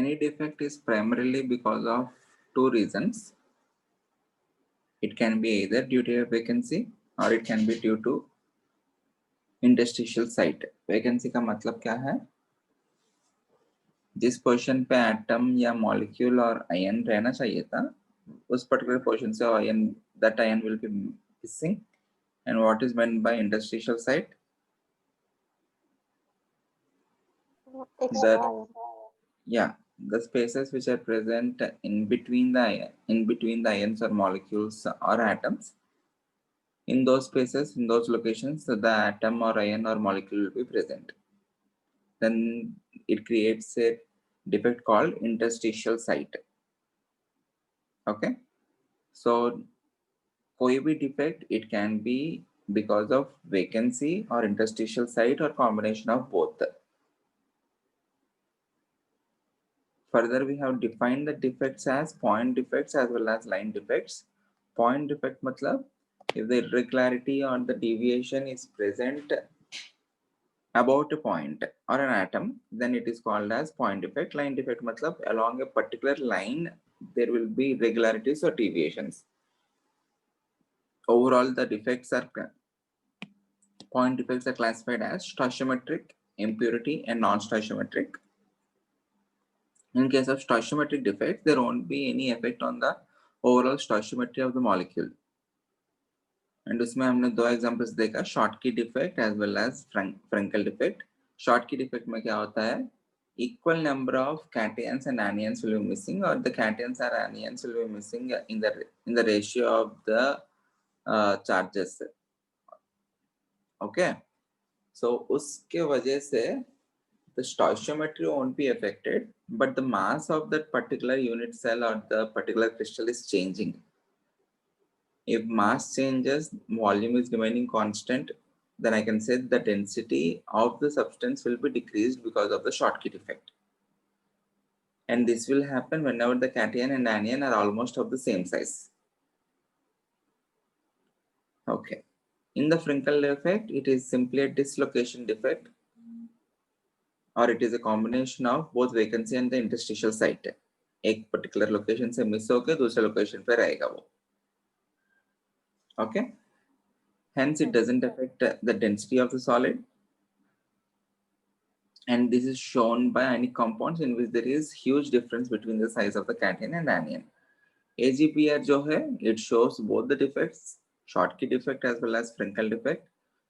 any defect is primarily because of two reasons. It can be either due to a vacancy or it can be due to interstitial site. Vacancy का मतलब क्या है? जिस position पे atom या molecule और ion रहना चाहिए था, उस पर्टिकुलर पोजीशन से ion, that ion will be missing. And what is meant by interstitial site? Extra ion. Yeah, the spaces which are present in between the ions or molecules or atoms. In those spaces, in those locations, the atom or ion or molecule will be present. Then it creates a defect called interstitial site. Okay, so कोई भी defect, it can be because of vacancy or interstitial site or combination of both. Further, we have defined the defects as point defects as well as line defects. Point defect matlab, if the irregularity or the deviation is present about a point or an atom, then it is called as point defect. Line defect matlab, along a particular line, there will be irregularities or deviations. Overall, the defects are, point defects are classified as stoichiometric, impurity, and non-stoichiometric. In case of stoichiometric defects, there won't be any effect on the overall stoichiometry of the molecule. And उसमें हमने दो examples देखा, Schottky defect as well as Frenkel defect. Schottky defect में क्या होता है? Equal number of cations and anions will be missing, or the cations or anions will be missing in the ratio of the charges. Okay, so उसके वजह से the stoichiometry won't be affected, but the mass of that particular unit cell or the particular crystal is changing. If mass changes, volume is remaining constant, then I can say the density of the substance will be decreased because of the Schottky effect. And this will happen whenever the cation and anion are almost of the same size. Okay. In the Frenkel effect, it is simply a dislocation defect, or it is a combination of both vacancy and the interstitial site. एक particular location से miss होके दूसरे location पे रहेगा वो. Okay. Hence, it doesn't affect the density of the solid. And this is shown by ionic compounds in which there is huge difference between the size of the cation and anion. AGPR जो है, it shows both the defects, Schottky defect as well as Frenkel defect.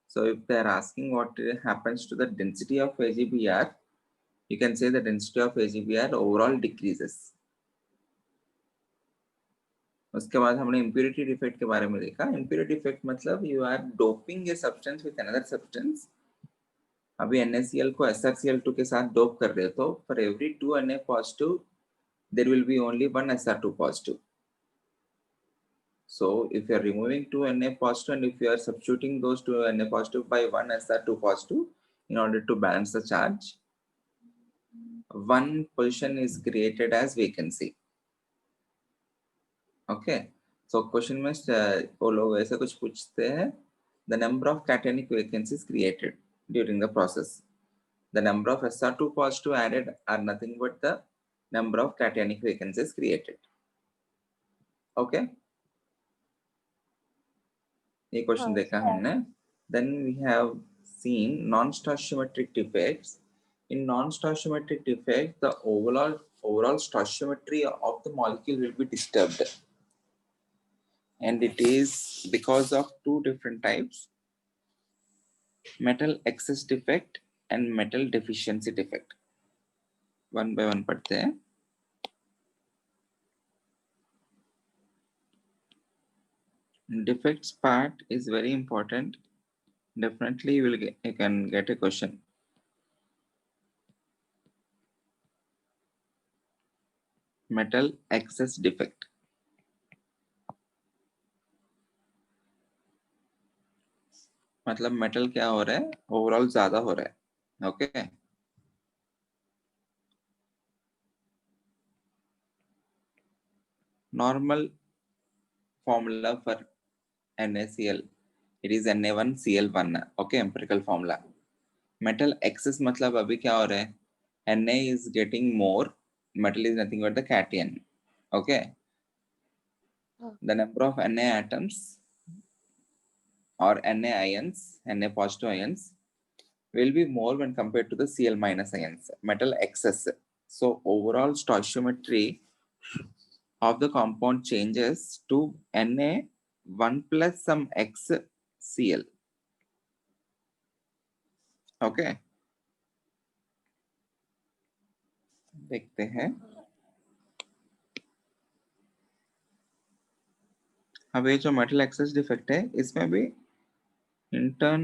So if they are asking what happens to the density of AGPR, you can say the density of AGPR overall decreases. उसके बाद हमने impurity defect के बारे में देखा. Impurity defect मतलब you are doping a substance with another substance. अभी NaCl को SrCl2 के साथ डोप कर रहे हो तो for every 2 Na positive there will be only one Sr2 positive. So if you are removing 2 Na positive and if you are substituting those 2 Na positive by 1 Sr2 positive in order to balance the charge, one position is created as vacancy. Okay, so question में वो लोग ऐसा कुछ पूछते हैं, the number of cationic vacancies created during the process. The number of Sr2 positive added are nothing but the number of cationic vacancies created. Okay, ये question देखा हमने. Then we have seen non-stoichiometric defects. In non-stoichiometric defect, the overall stoichiometry of the molecule will be disturbed. And it is because of two different types, metal excess defect and metal deficiency defect. One by one पढ़ते हैं. Defects part is very important. Definitely you can get a question. Metal excess defect. मतलब metal क्या हो रहा है, overall ज्यादा हो रहा है. Okay, normal formula for NaCl, it is Na1Cl1. okay, empirical formula. Metal excess मतलब अभी क्या हो रहा है, Na is getting more metal is nothing but the cation. Okay. The number of Na atoms or Na ions, Na positive ions, will be more when compared to the Cl minus ions, metal excess. So overall stoichiometry of the compound changes to Na 1 plus some X Cl. Okay. देखते हैं. अब ये जो metal access defect है इसमें भी in turn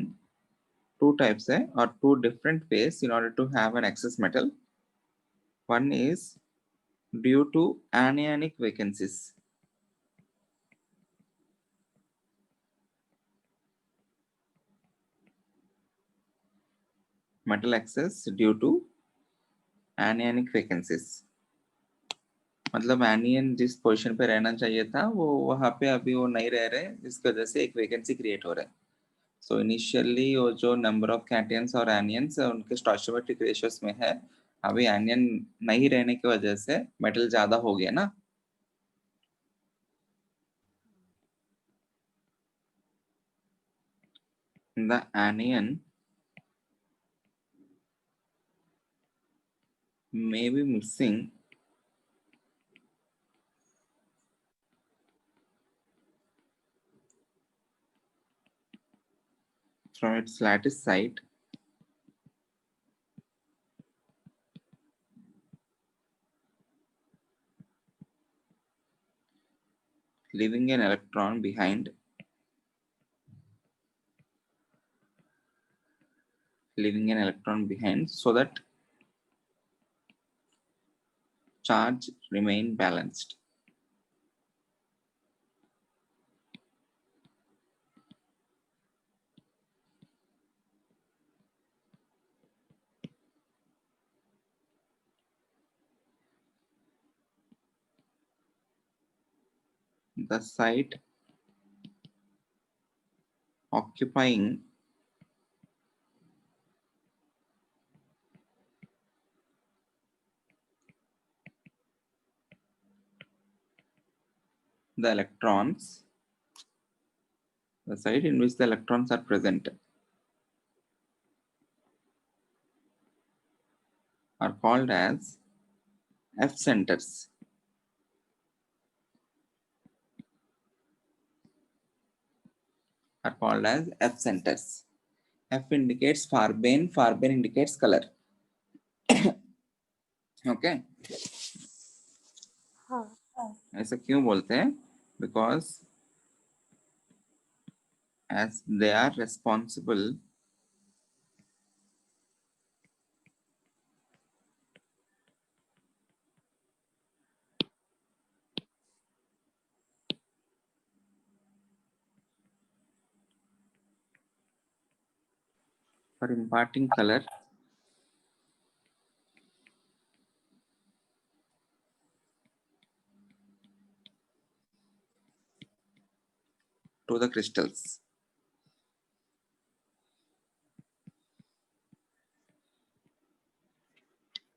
two types है or two different ways in order to have an excess metal. One is due to anionic vacancies. Metal excess due to anionic vacancies. मतलब एनियन जिस position पे रहना चाहिए था वो वहां पे अभी वो नहीं रह रहे, जिसकी वजह से एक वैकेंसी क्रिएट हो रहा है. सो इनिशियली वो जो नंबर ऑफ कैटियंस और एनियंस उनके स्टोइचोमेट्रिक रेशियोस में है, अभी एनियन नहीं रहने की वजह से मेटल ज्यादा हो गया ना. The anion may be missing from its lattice site leaving an electron behind, so that charge remain balanced. The site occupying the electrons, the site in which the electrons are present, are called as F centers. F indicates farbane, farbane indicates color. Okay. ऐसा क्यों बोलते हैं? Because as they are responsible for imparting color to the crystals.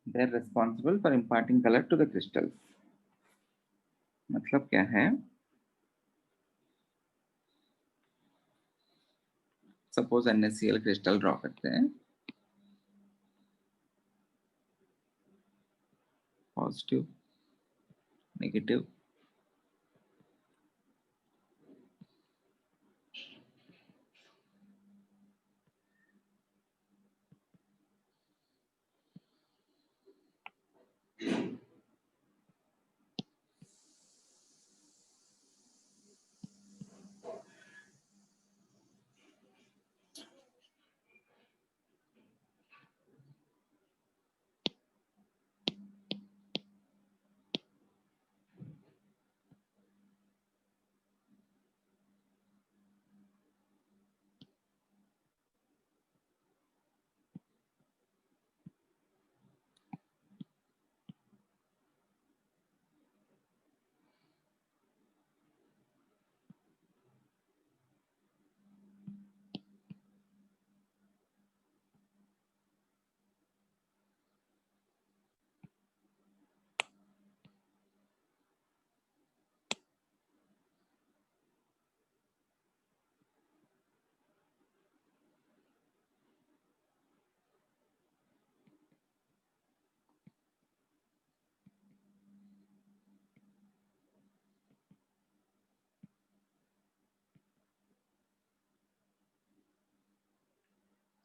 They are responsible for imparting color to the crystals. मतलब क्या है? Suppose NaCl crystal draw करते हैं. Positive, negative,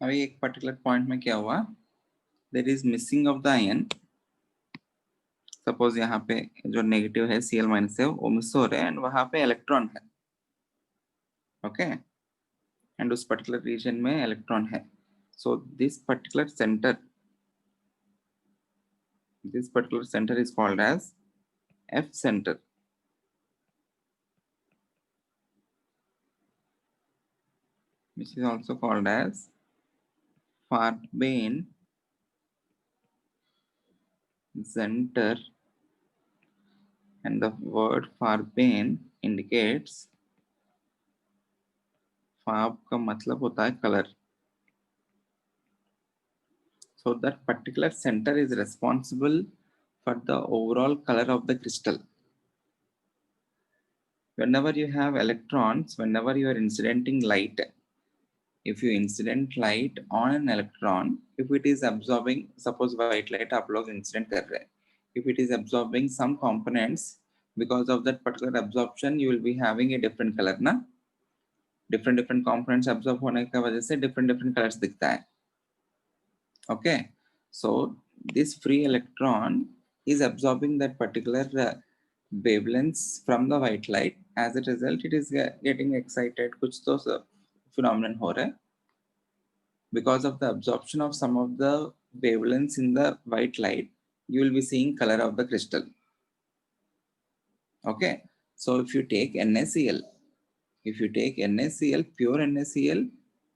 अभी एक पर्टिकुलर पॉइंट में क्या हुआ, there is missing of the ion. Suppose यहाँ पे जो नेगेटिव है Cl माइनस है वो मिस हो रहे हैं एंड वहां पे इलेक्ट्रॉन है, ओके एंड उस पर्टिकुलर रीजन में इलेक्ट्रॉन है। So this particular center is called as F center, which is also called as Farbane center, and the word Farbane indicates फाब का मतलब होता है colour. So that particular center is responsible for the overall color of the crystal. Whenever you have electrons, whenever you are incidenting light, if you incident light on an electron, if it is absorbing, suppose white light आप लोग incident कर रहे हैं, if it is absorbing some components, because of that particular absorption you will be having a different color ना, different components absorb होने की वजह से different colors दिखता है, okay? So this free electron is absorbing that particular wavelengths from the white light. As a result, it is getting excited, कुछ तो phenomenon हो रहा है, because of the absorption of some of the wavelengths in the white light, you will be seeing color of the crystal, okay? So if you take NaCl, pure NaCl,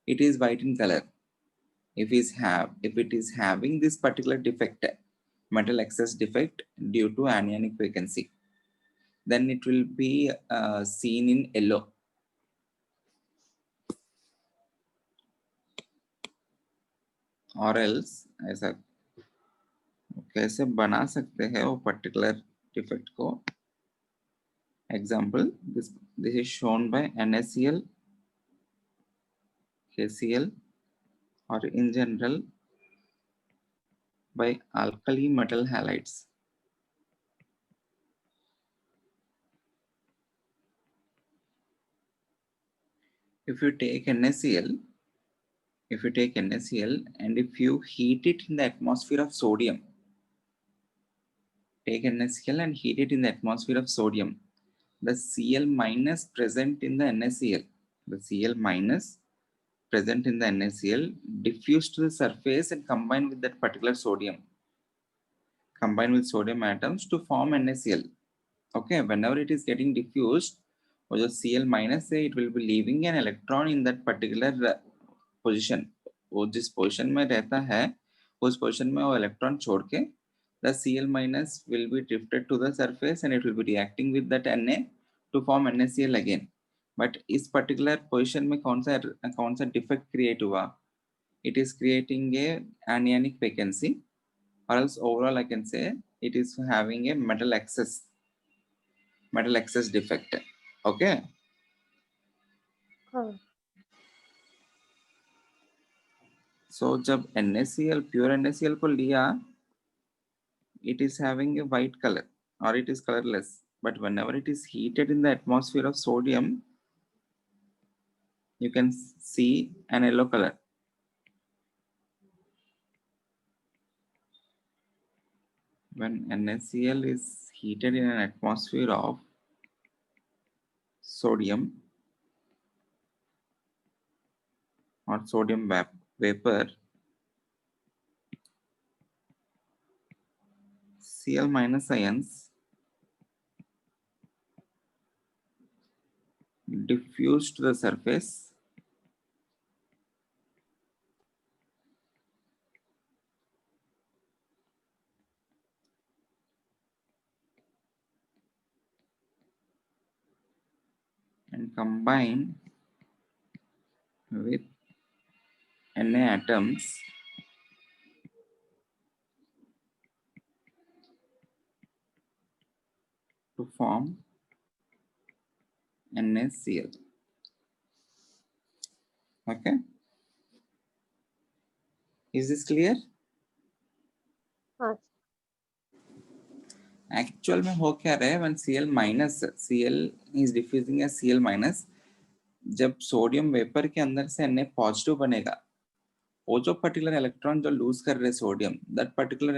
it is white in color. If it is having this particular defect, metal excess defect due to anionic vacancy, then it will be seen in yellow. Or else ऐसा कैसे बना सकते हैं वो particular defect को? Example, this is shown by NaCl, KCl, or in general by alkali metal halides. If you take NaCl, and if you heat it in the atmosphere of sodium, take NaCl and heat it in the atmosphere of sodium, the Cl minus present in the NaCl, diffuse to the surface and combine with that particular sodium, combine with sodium atoms to form NaCl. Okay, whenever it is getting diffused, or the Cl minus, it will be leaving an electron in that particular position. वो जिस position में रहता है उस position में वो electron छोड़ के the Cl minus will be drifted to the surface and it will be reacting with that Na to form NaCl again. But इस particular position में कौन सा defect create हुआ? It is creating a anionic vacancy, or else overall I can say it is having a metal excess defect, okay? So जब NaCl, pure NaCl को लिया, it is having a white color or it is colorless, but whenever it is heated in the atmosphere of sodium, you can see an yellow color. When NaCl is heated in an atmosphere of sodium or sodium vapor, Cl minus ions diffuse to the surface and combine with Na atoms to form NaCl. Okay, is this clear? Actual में हो क्या रहा है? When Cl is diffusing as Cl minus, जब sodium vapour के अंदर से Na positive बनेगा वो जो पर्टिकुलर इलेक्ट्रॉन जो लूज कर रहे sodium, that particular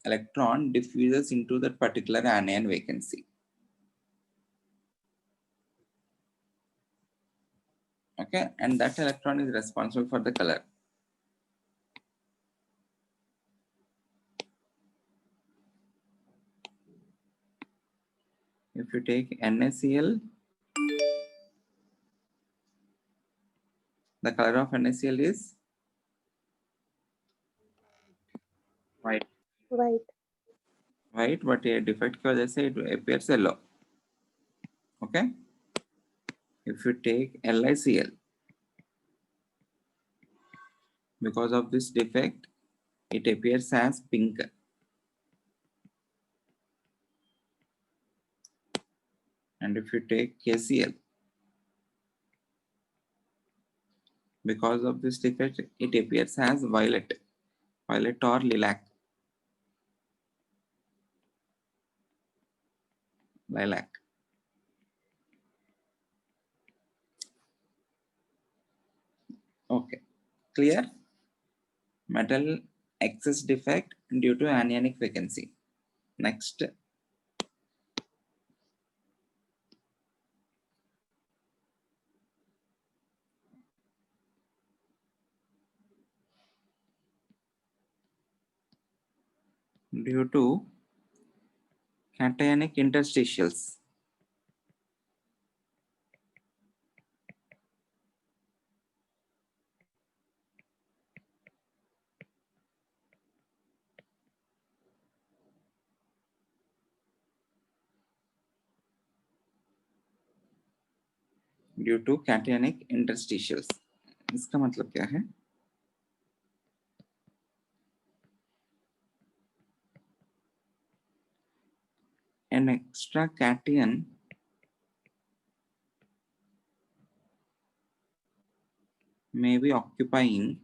electron diffuses into that particular anion vacancy. Okay, and that electron is responsible for the color. If you take NaCl, the color of NaCl is white. White, but a defect की वजह से it appears yellow. Okay. If you take LiCl, because of this defect, it appears as pink. And if you take KCl, because of this defect, it appears as violet or lilac. Okay, clear? Metal excess defect due to anionic vacancy. Next, due to cationic interstitials. Due to cationic interstitials. इसका मतलब क्या है? An extra cation may be occupying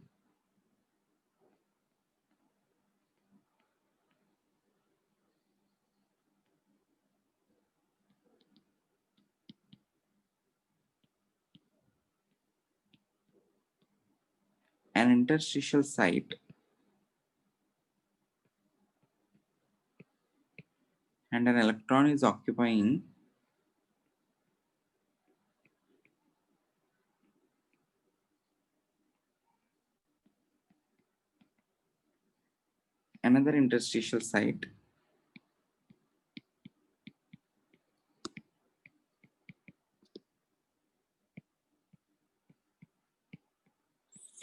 an interstitial site and an electron is occupying another interstitial site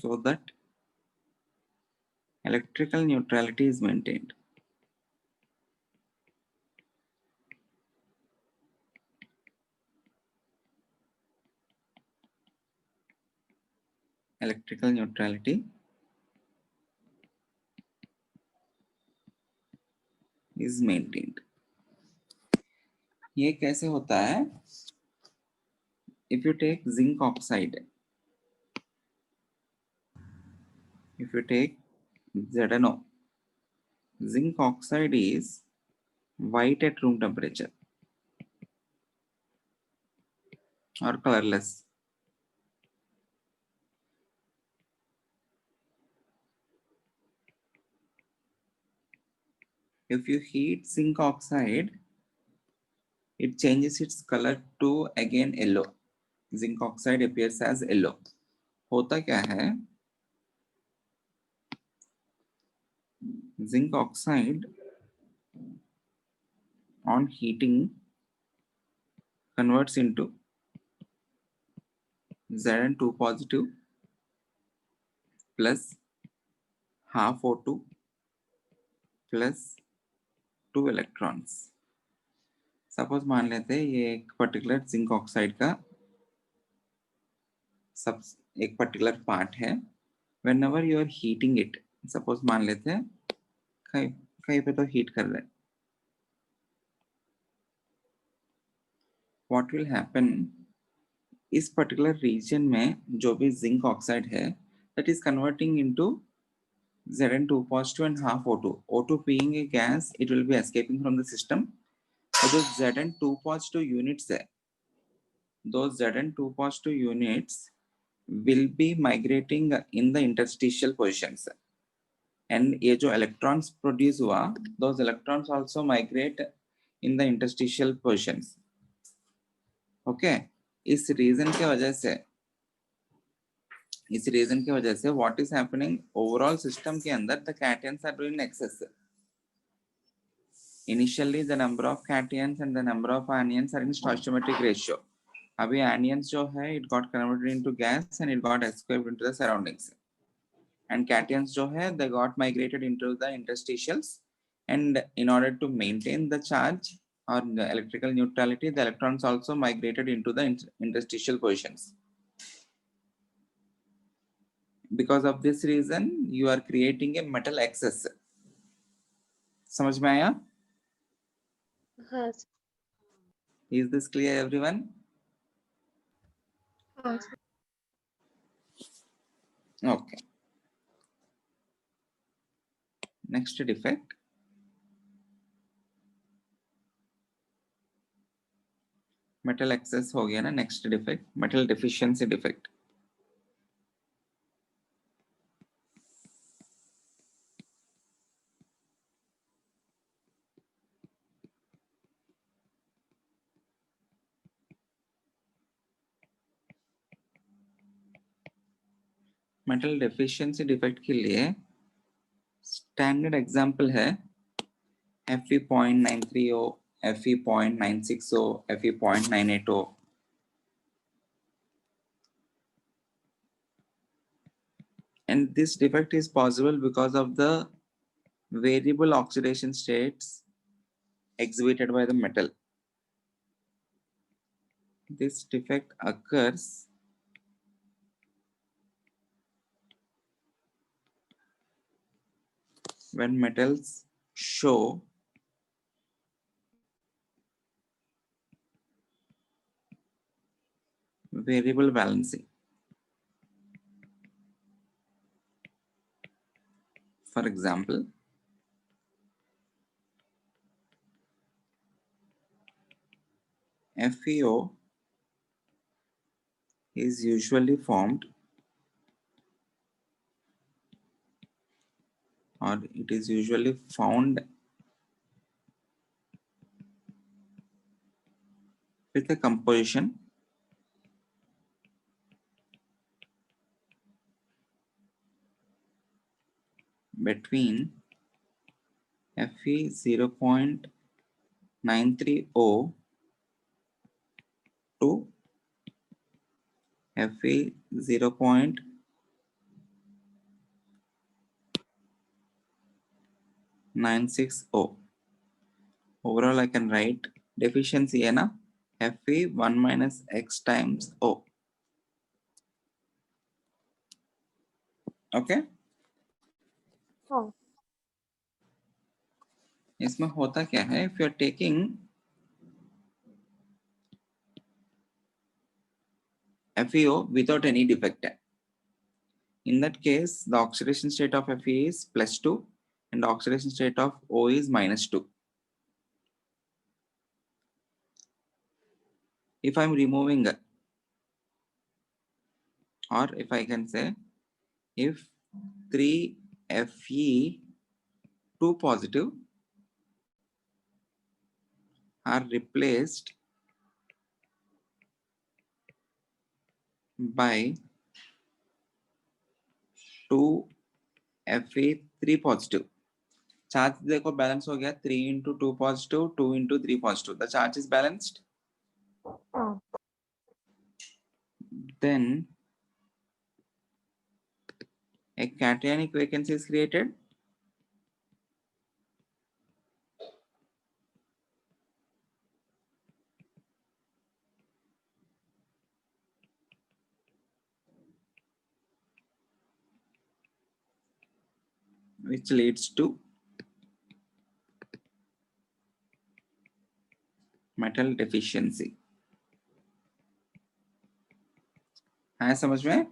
so that electrical neutrality is maintained. Electrical neutrality is maintained. ये कैसे होता है? If you take zinc oxide, if you take ZNO, zinc oxide is white at room temperature or colorless. If you heat zinc oxide, it changes its color to again yellow. Zinc oxide appears as yellow. होता क्या है? Zinc oxide on heating converts into Zn2 positive plus half O2 plus 2 electrons. Suppose मान लेते हैं ये एक particular zinc oxide का सब एक पर्टिकुलर पार्ट है. whenever you are heating it, suppose मान लेते हैं कहीं पे तो हीट कर रहे हैं. what will happen, इस पर्टिकुलर रीजन में जो भी जिंक ऑक्साइड है that is converting into Zn2 positive and half O2. O2 being a gas, it will be escaping from the system. और जो Zn2 positive units है, those Zn2 positive units will be migrating in the interstitial positions, and ये जो electrons produce हुआ, those electrons also migrate in the interstitial positions. Okay, इस reason के वजह से what is happening overall system के अंदर, the cations are doing excess. Initially the number of cations and the number of anions are in stoichiometric ratio. अभी anions जो है it got converted into gas and it got escaped into the surroundings, and cations जो है they got migrated into the interstitials, and in order to maintain the charge or the electrical neutrality, the electrons also migrated into the interstitial positions. Because of this reason you are creating a metal excess. समझ में आया? हाँ Is this clear everyone? हाँ Okay. Next defect. Metal excess हो गया ना. Next defect, metal deficiency defect. Metal deficiency defect के लिए स्टैंडर्ड एग्जांपल है Fe.930, Fe.960, Fe.980. And this defect is possible because of the variable oxidation states exhibited by the metal. This defect occurs when metals show variable valency. For example, FeO is usually formed, or it is usually found with a composition between Fe 0.930 to Fe 0.960. Overall, I can write deficiency है ना, Fe 1 minus x times O. Okay? हाँ इसमें होता क्या है, if you are taking FeO without any defect, in that case the oxidation state of Fe is +2 and the oxidation state of O is -2. If I'm removing, or if I can say, if 3 Fe2 positive are replaced by 2 Fe3 positive, charge देखो balance हो गया, 3 into 2 positive, 2 into 3 positive, the charge is balanced. हाँ Then a cationic vacancy is created. Which leads to metal deficiency. है समझ में?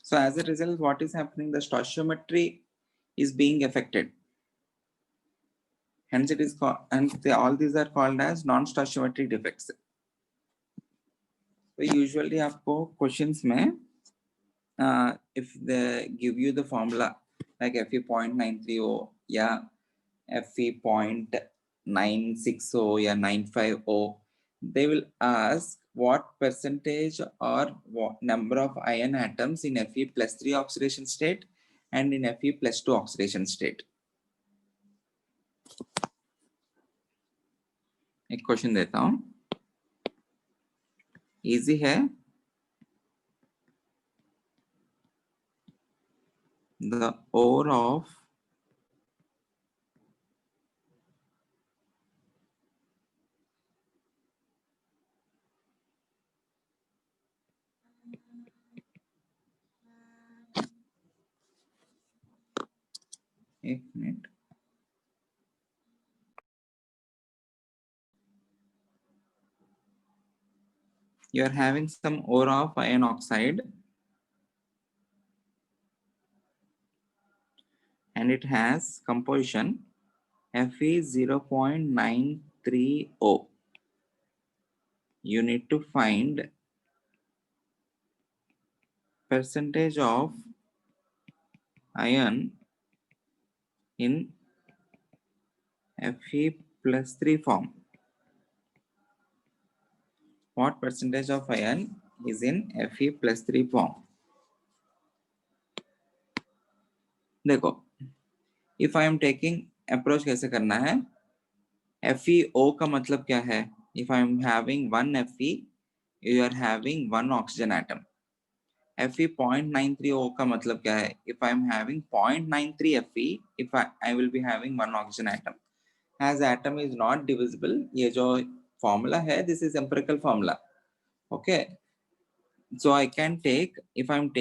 So as a result, what is happening? The stoichiometry is being affected. Hence it is called, and all these are called as non-stoichiometric defects. So usually आपको questions में if they give you the formula like Fe.930, yeah, Fe.960, yeah, 950, they will ask what percentage or what number of iron atoms in Fe plus 3 oxidation state and in Fe plus 2 oxidation state. एक question देता हूं, easy है. The ore of एक minute, you are having some ore of iron oxide and it has composition Fe 0.930. You need to find percentage of iron in Fe plus 3 form. What percentage of iron is in Fe plus 3 form? देखो, if I am taking approach कैसे करना है, FeO का मतलब क्या है? If I am having one Fe, you are having one oxygen atom. Fe.930 का मतलब क्या है? If I am having 0.93 Fe, if I will be having one oxygen atom. As atom is not divisible, ये जो formula है, this is empirical formula. Okay, so I can take, if I am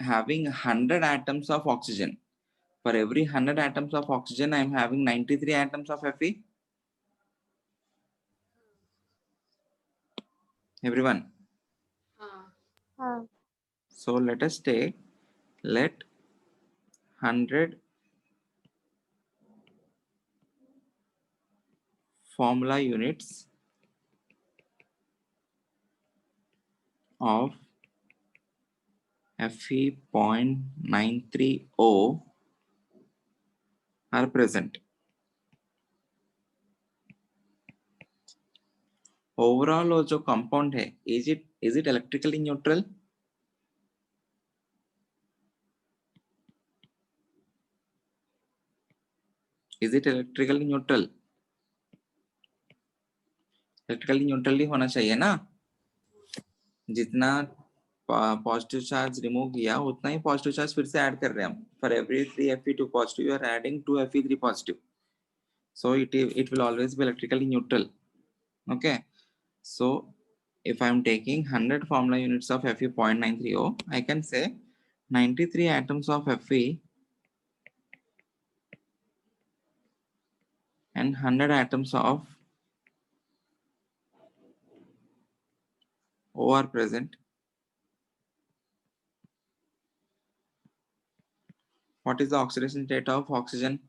having 100 atoms of oxygen, for every 100 atoms of oxygen I am having 93 atoms of Fe. Everyone, so let us take, let 100 formula units of Fe.930 are present. Overall वो जो compound है, is it electrically neutral? Is it electrically neutral? Electrically neutral ही होना चाहिए ना. जितना positive charge remove किया उतना ही positive charge फिर से ऐड कर रहे हैं हम. For every 3 Fe2 positive, you are adding 2 Fe3 positive. So it will always be electrically neutral. Okay. So if I am taking 100 formula units of Fe.930, I can say 93 atoms of Fe and 100 atoms of O are present. What is the oxidation state of oxygen?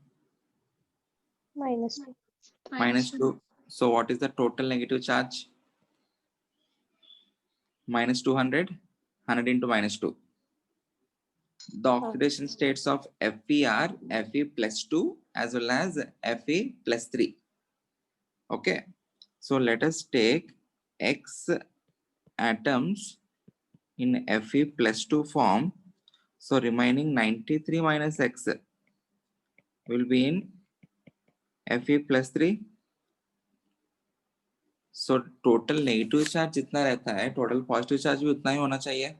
-2. -2. So what is the total negative charge? -200, 100 into -2. The oxidation states of Fe are Fe plus 2 as well as Fe plus 3. Okay. So let us take X atoms in Fe plus 2 form. So remaining 93 minus X will be in Fe plus 3. So total negative charge जितना रहता है, total positive charge भी उतना ही होना चाहिए.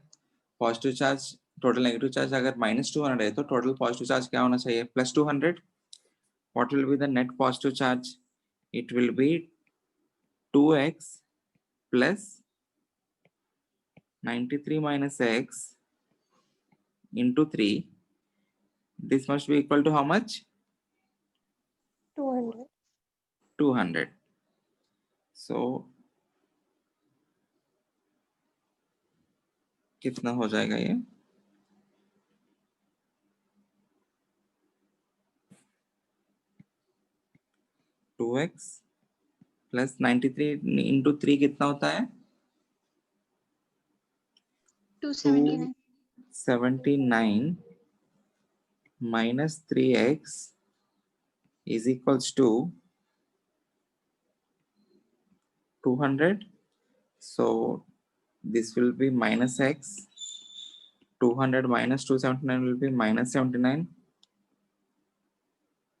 Positive charge, total negative charge अगर -200 है तो total positive charge क्या होना चाहिए? +200. What will be the net positive charge? It will be 2x plus 93 minus x into 3. This must be equal to how much? 200. 200. So कितना हो जाएगा ये? टू एक्स प्लस 93 into 3 कितना होता है? 279. 79 minus 3x is equals to 200. So this will be minus x. 200 minus 279 will be minus 79.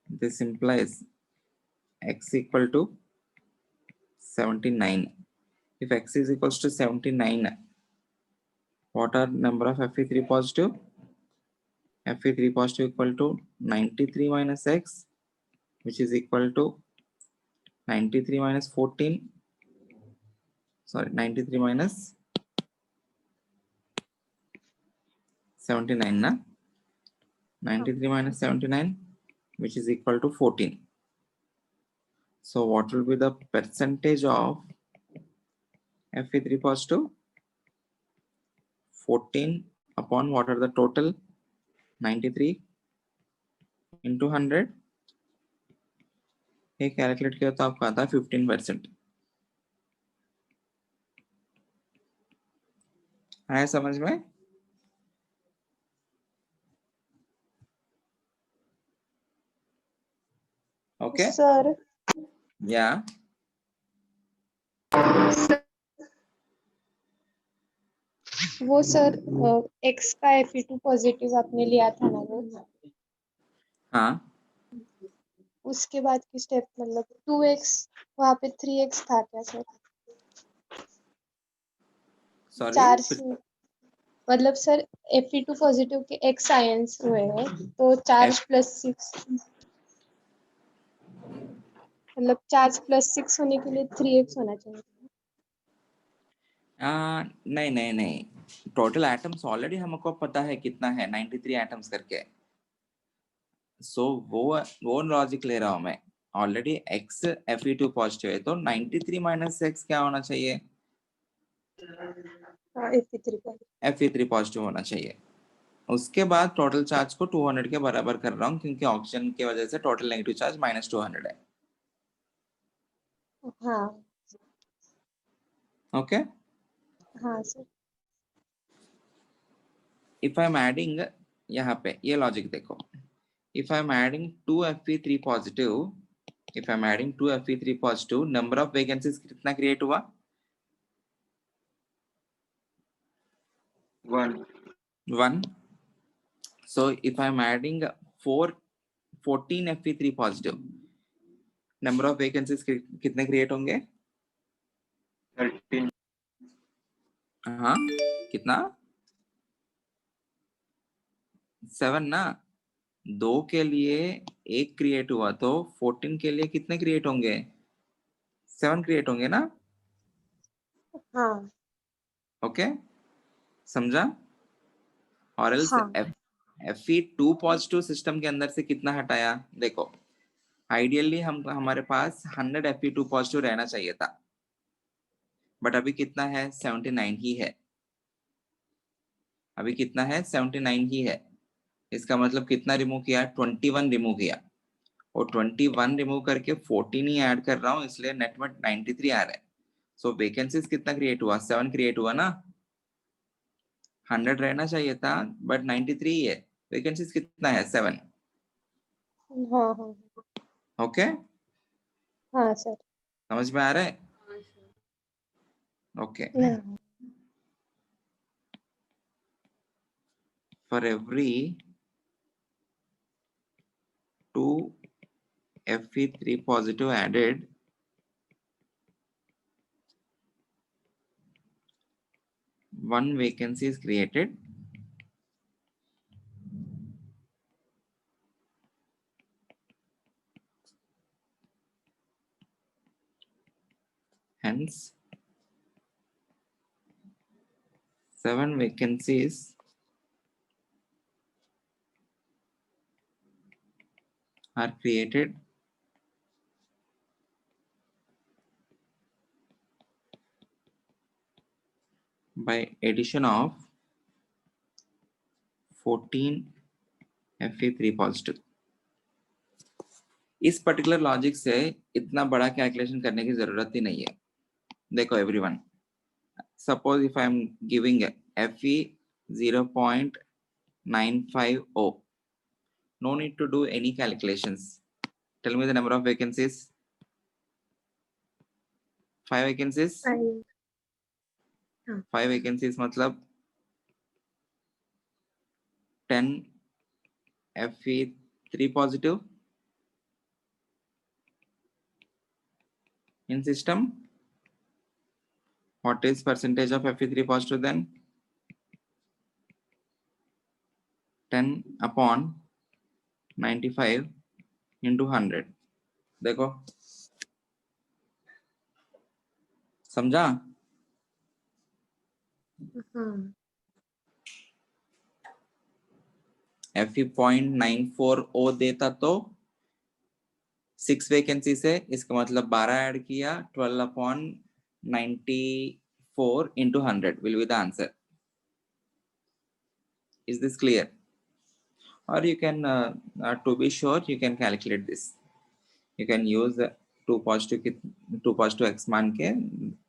This implies x equal to 79. If x is equals to 79, what are number of Fe3 positive? Fe3 positive equal to 93 minus x, which is equal to 93 minus 14. Sorry, 93 minus 79, na? 93 minus 79, which is equal to 14. So what will be the percentage of Fe3 positive? 14 upon what are the total? 93 into 100. ये calculate किया तो आपका आता है 15%. आया समझ में? Okay sir या वो सर एक्स का Fe2 पॉजिटिव आपने लिया था ना वो, हाँ उसके बाद की स्टेप मतलब 2x वहाँ पे 3x था क्या सर? सॉरी चार मतलब सर Fe2 पॉजिटिव के x आयंस हुए हैं तो चार्ज +6 मतलब चार्ज +6 होने के लिए 3x होना चाहिए. नहीं नहीं नहीं, टोटल एटम्स ऑलरेडी हमको पता है कितना है, 93 एटम्स करके. सो वो लॉजिक ले रहा हूं मैं. ऑलरेडी x Fe2 पॉजिटिव है तो 93 माइनस x क्या होना चाहिए? Fe3 पॉजिटिव होना चाहिए. उसके बाद टोटल चार्ज को 200 के बराबर कर रहा हूँ क्योंकि ऑक्सीजन की वजह से टोटल नेगेटिव चार्ज -200 है. हाँ ओके. हाँ sir. If I am adding, यहाँ पे ये लॉजिक देखो. If I am adding 2 Fe3 positive, if I am adding 2 Fe3 positive, number of vacancies कितना क्रिएट हुआ? 1. So if I am adding 14 Fe3 positive, number of vacancies कितने create होंगे? 13. हाँ कितना? 7 ना. 2 के लिए 1 क्रिएट हुआ तो 14 के लिए कितने क्रिएट होंगे? 7 क्रिएट होंगे ना? हाँ ओके समझा? और एल्स हाँ Fe2 पॉजिटिव सिस्टम के अंदर से कितना हटाया? देखो आइडियली हमारे पास 100 Fe2 पॉजिटिव रहना चाहिए था, बट अभी कितना है? 79 ही है. अभी कितना है? 79 ही है. इसका मतलब कितना रिमूव किया? 21 रिमूव किया. और 21 रिमूव करके 14 ही ऐड कर रहा हूं, इसलिए नेट में 93 आ रहा है. सो वैकेंसीज कितना क्रिएट हुआ? 7 क्रिएट हुआ ना. 100 रहना चाहिए था बट 93 ही है. वैकेंसीज कितना है? 7. हाँ हाँ ओके हाँ सर. समझ में आ रहा है? Okay. For every 2 Fe3 positive added, 1 vacancy is created. Hence 7 vacancies are created by addition of 14 Fe3 positive. इस पर्टिकुलर लॉजिक से इतना बड़ा कैलकुलेशन करने की जरूरत ही नहीं है. देखो everyone, suppose if I am giving Fe 0.0 950. No need to do any calculations. Tell me the number of vacancies. 5 vacancies. 5 vacancies मतलब 10 Fe3 positive in system. What is percentage of Fe3 positive then? 10 upon 95 into 100. देखो समझा? Fe 0.94 देता तो 6 vacancy से, इसका मतलब 12 add किया, 12 upon 94 into 100 will be the answer. Is this clear? Or you can, to be sure, you can calculate this. You can use 2 positive x मान के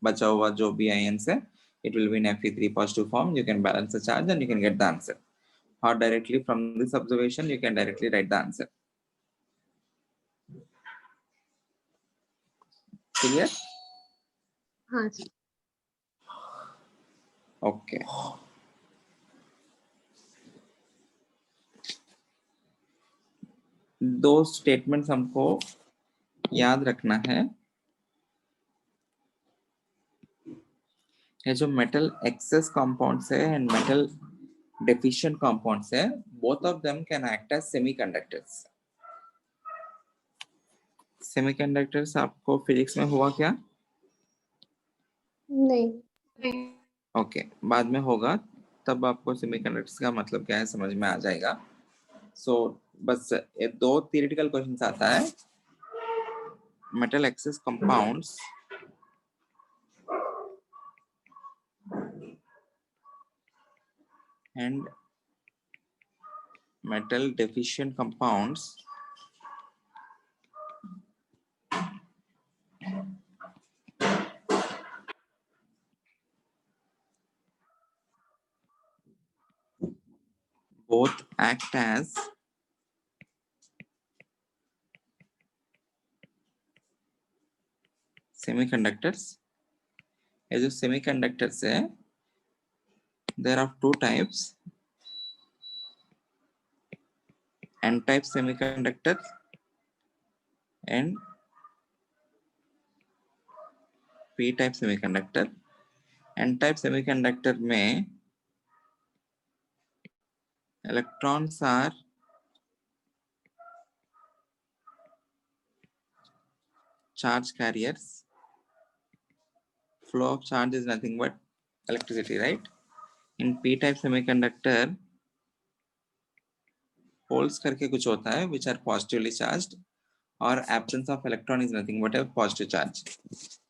बचा हुआ जो भी IN से, it will be in Fe3 positive form. You can balance the charge and you can get the answer. Or directly from this observation, you can directly write the answer. Clear? हाँ. Okay. दो statements हमको याद रखना है. ये जो metal excess compounds है and metal deficient compounds है, both of them can act as semiconductors. Semiconductors आपको फिजिक्स में हुआ क्या? नहीं. ओके, बाद में होगा, तब आपको सेमीकंडक्टर्स का मतलब क्या है समझ में आ जाएगा. सो बस ये दो थियोरेटिकल क्वेश्चंस आता है. Metal excess compounds and metal deficient compounds both act as semiconductors. ये जो semiconductors है, there are two types: N-type semiconductor and P-type semiconductor. N-type semiconductor में electrons are charge carriers. Flow of charge is nothing but electricity, right? In P-type semiconductor, holes करके कुछ होता है which are positively charged, or absence of electron is nothing but a positive charge.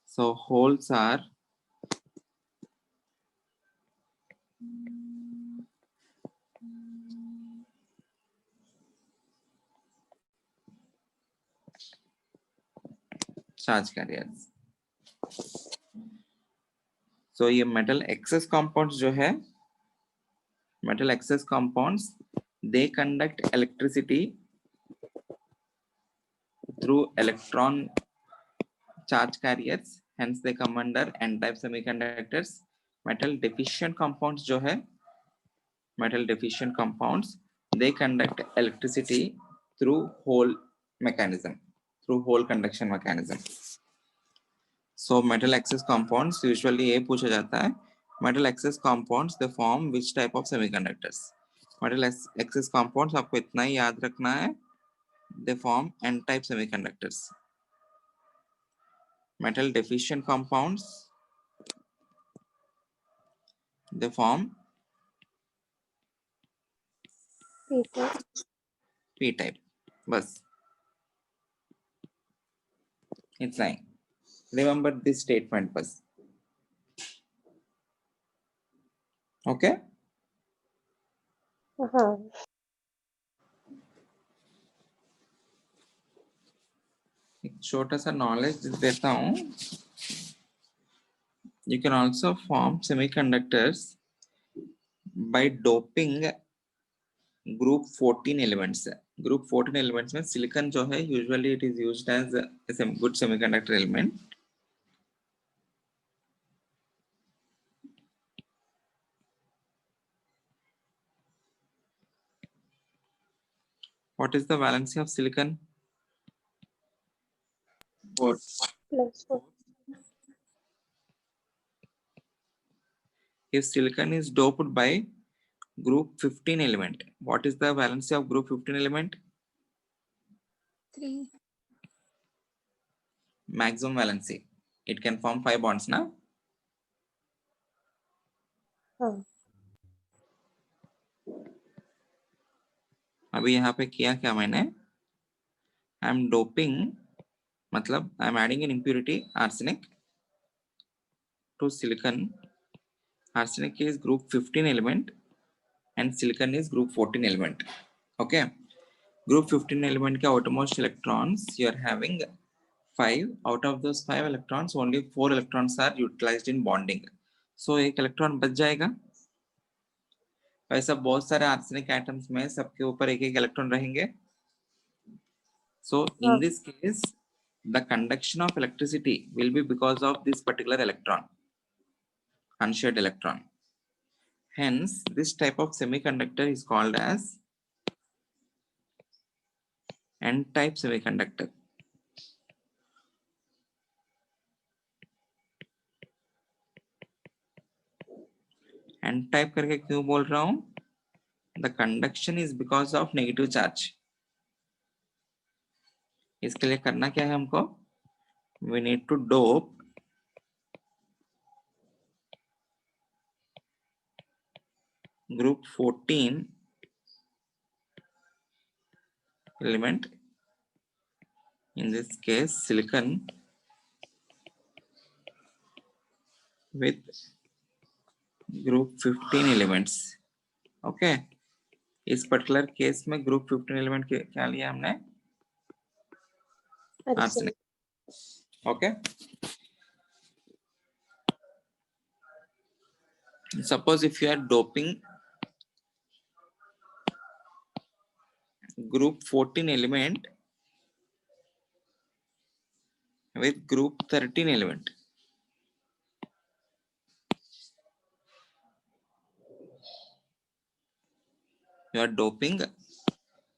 So holes are charge carriers. So ये metal excess compounds जो है, metal excess compounds, they conduct electricity through electron charge carriers, hence they come under N-type semiconductors. Metal deficient compounds जो है, metal deficient compounds, they conduct electricity through hole mechanism, through hole conduction mechanism. So metal excess compounds usually ये पूछा जाता है, metal excess compounds they form which type of semiconductors? Metal excess compounds आपको इतना ही याद रखना है, they form N-type semiconductors. Metal deficient compounds they form P-type. बस इतना ही. Remember this statement बस. Okay? हाँ. एक छोटा सा नॉलेज देता हूँ. You can also form semiconductors by doping group 14 elements है। ग्रुप 14 एलिमेंट्स में सिलिकॉन जो है usually it is used as a good semiconductor element. What is the valency of silicon? 4. +4. If silicon is doped by group 15 element, what is the valency of group 15 element? 3. Maximum valency. It can form 5 bonds now. अभी यहाँ पे किया क्या मैंने, आई am doping, मतलब I am adding an impurity arsenic to silicon. Arsenic is group 15 element and silicon is group 14 element. Okay, group 15 element के outermost electrons you are having 5. Out of those 5 electrons only 4 electrons are utilized in bonding. So एक electron बच जाएगा. वैसा बहुत सारे arsenic atoms में सबके ऊपर एक एक इलेक्ट्रॉन रहेंगे. So in this case the conduction of electricity will be because of this particular electron, unshared electron. Hence this type of semiconductor is called as n-type semiconductor. n-type करके क्यों बोल रहा हूं? The conduction is because of negative charge. इसके लिए करना क्या है हमको? We need to dope group 14 element, in this case silicon, with group 15 elements. Okay, इस पर्टिकुलर केस में ग्रुप 15 एलिमेंट क्या लिया हमने? Arsenic. Okay, suppose if you are doping group 14 element with group 13 element, you are doping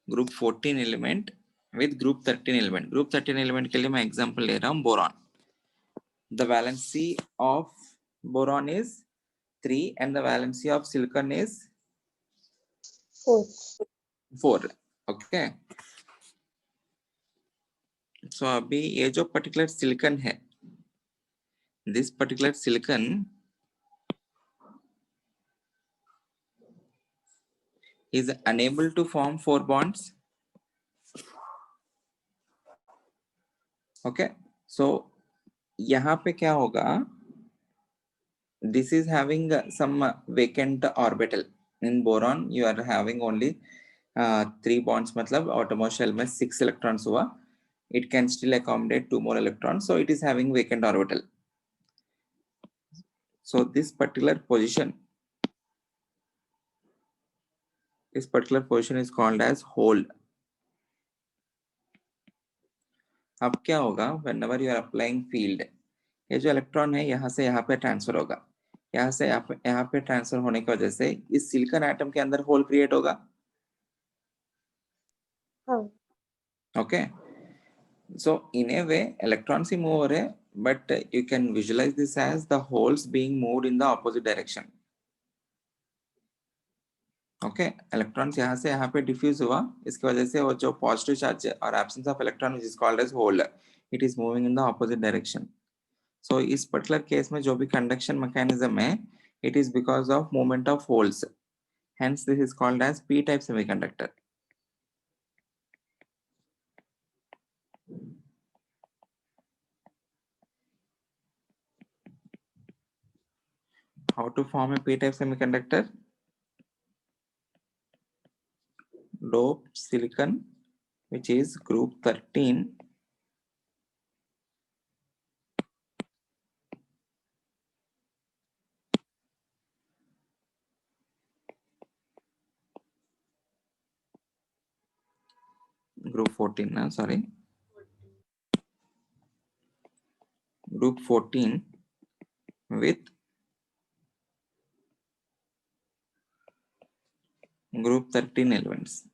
group 14 element with group 13 element. Group 13 element के लिए मैं example ले रहा हूँ boron. The valency of boron is 3 and the valency of silicon is 4. Okay, so अभी ये जो particular silicon है, this particular silicon is unable to form 4 bonds. Okay, so यहाँ पे क्या होगा? This is having some vacant orbital. In boron you are having only 3 bonds, मतलब outermost shell में 6 electrons हुआ. It can still accommodate 2 more electrons, so it is having vacant orbital. So this particular position is called as hole. अब क्या होगा? Whenever you are applying field, ये जो electron है यहाँ से यहाँ पे ट्रांसफर होगा. यहाँ से यहाँ पे ट्रांसफर होने की वजह से इस सिलिकॉन एटम के अंदर होल क्रिएट होगा. Okay, so in a way electrons he move हो रहे, but you can visualize this as the holes being moved in the opposite direction. Okay, electrons यहाँ से यहाँ पे diffuse हुआ, इसकी वजह से वो जो positive charge और absence of electron which is called as hole, it is moving in the opposite direction. So इस particular case में जो भी conduction mechanism है, it is because of movement of holes. Hence this is called as p-type semiconductor. How to form a p-type semiconductor? Dope silicon which is group 13 group 14 ना, sorry, group 14 with group 13 elements.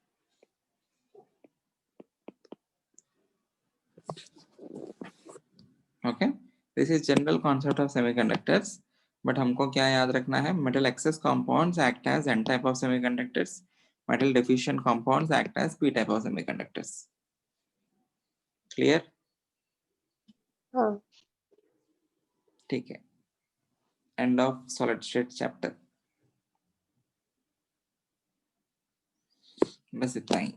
Okay, this is general concept of semiconductors, but हमको क्या याद रखना है? Metal excess compounds act as N type of semiconductors, metal deficient compounds act as P type of semiconductors. Clear? हाँ ठीक है, end of solid state chapter. बस इतना ही.